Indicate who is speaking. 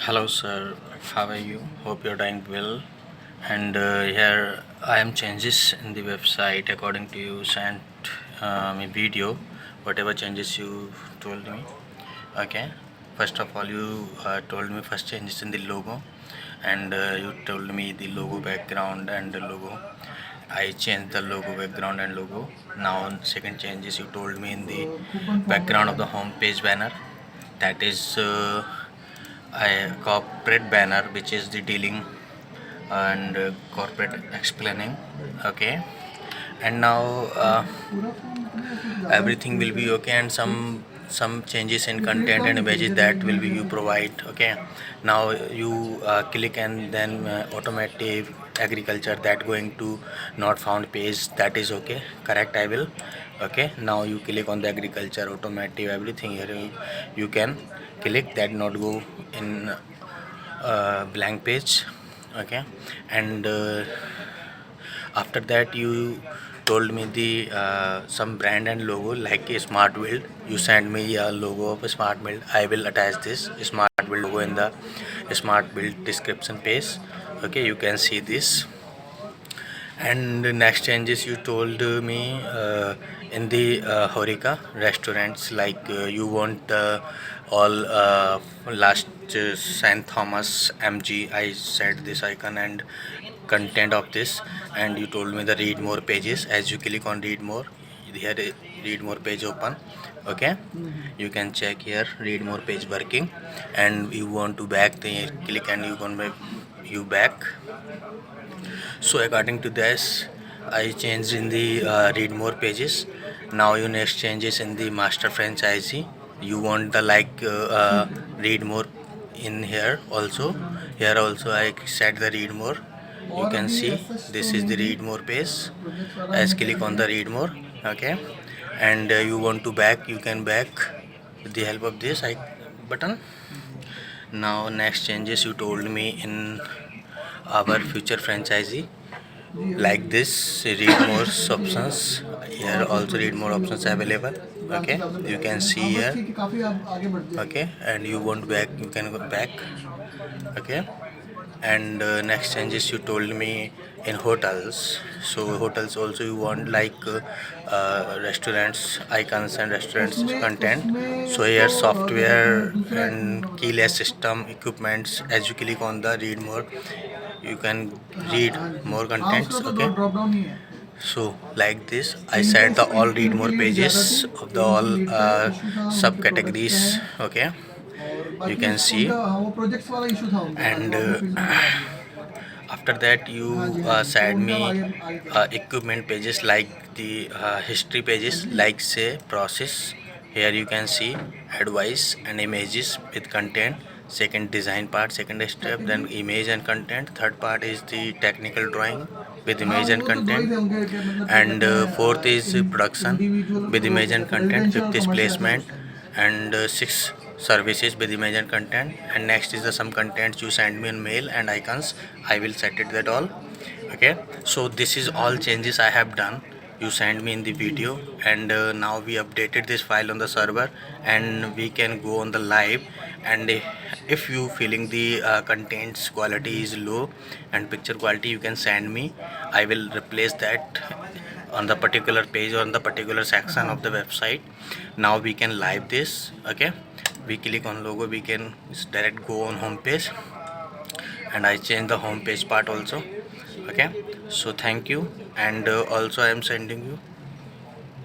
Speaker 1: Hello, sir. How are you? Hope you're doing well. And here I am changes in the website according to you sent me video. Whatever changes you told me. Okay. First of all, you told me first changes in the logo, and you told me the logo background and the logo. I changed the logo background and logo. Now second changes you told me in the background of the home page banner. That is a corporate banner which is the dealing and corporate explaining. Okay, and now everything will be okay, and some changes in content and images that will be you provide. Okay, now you click and then automotive agriculture that going to not found page, that is okay, correct, I will. Okay, now you click on the agriculture automotive everything here, you can click that, not go in blank page. Okay, and after that you told me the some brand and logo like a smart build. You sent me a logo of a smart build. I will attach this smart build logo in the smart build description page. Okay, you can see this. And the next changes you told me in the Horika restaurants, like you want all last Saint Thomas MG. I said this icon and content of this, and you told me the read more pages. As you click on read more, here read more page open. Okay, you can check here read more page working, and you want to back, the click and you gonna you back. So according to this, I changed in the read more pages. Now your next changes in the master franchisee. You want the read more in here also. Here also I set the read more. You can see this is the read more page. As click on the read more. Okay, and you want to back, you can back with the help of this button. Now next changes you told me in our future franchisee, like this read more options. Here also read more options available. Okay, you can see here. Okay, and you want back, you can go back. Okay, and next changes you told me in hotels. So hotels also you want restaurants icons and restaurants content. So here software and keyless system equipments. As you click on the read more, you can read more contents. Okay, so like this I set the all read more pages of the all subcategories. Okay, you can see. And after that you send me equipment pages, like the history pages, like say process. Here you can see advice and images with content. Second design part, second step, then image and content. Third part is the technical drawing with image and content, and fourth is production with image and content. Fifth is placement, and six services with image and content. And next is the some contents you send me in mail and icons. I will set it that all. Okay, so this is all changes I have done. You send me in the video, and now we updated this file on the server, and we can go on the live. And if you feeling the contents quality is low and picture quality, you can send me. I will replace that on the particular page or on the particular section of the website. Now we can live this. Okay, we click on logo, we can direct go on home page, and I change the home page part also. Okay, so thank you, and also I am sending you